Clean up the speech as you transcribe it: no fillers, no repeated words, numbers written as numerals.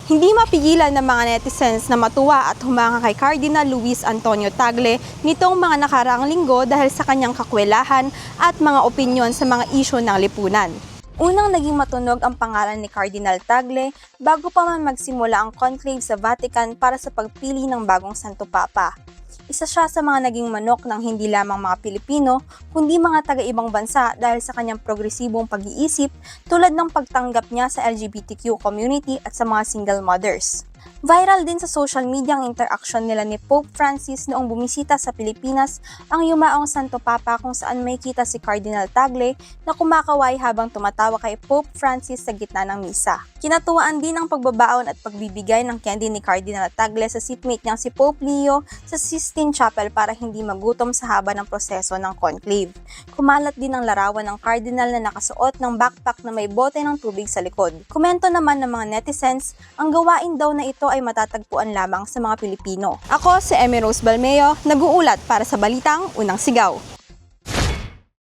Hindi mapigilan ng mga netizens na matuwa at humanga kay Cardinal Luis Antonio Tagle nitong mga nakaraang linggo dahil sa kanyang kakwelahan at mga opinyon sa mga isyu ng lipunan. Unang naging matunog ang pangalan ni Cardinal Tagle bago pa man magsimula ang conclave sa Vatican para sa pagpili ng bagong Santo Papa. Isa siya sa mga naging manok ng hindi lamang mga Pilipino, kundi mga taga-ibang bansa dahil sa kanyang progresibong pag-iisip tulad ng pagtanggap niya sa LGBTQ community at sa mga single mothers. Viral din sa social media ang interaction nila ni Pope Francis noong bumisita sa Pilipinas ang yumaong Santo Papa kung saan may kita si Cardinal Tagle na kumakaway habang tumatawa kay Pope Francis sa gitna ng misa. Kinatuwaan din ang pagbabaon at pagbibigay ng candy ni Cardinal Tagle sa seatmate niyang si Pope Leo sa Sistine Chapel para hindi magutom sa haba ng proseso ng conclave. Kumalat din ang larawan ng Cardinal na nakasuot ng backpack na may bote ng tubig sa likod. Komento naman ng mga netizens, ang gawain daw na ito ay matatagpuan lamang sa mga Pilipino. Ako si Emmy Rose Balmeo, nag-uulat para sa Balitang Unang Sigaw.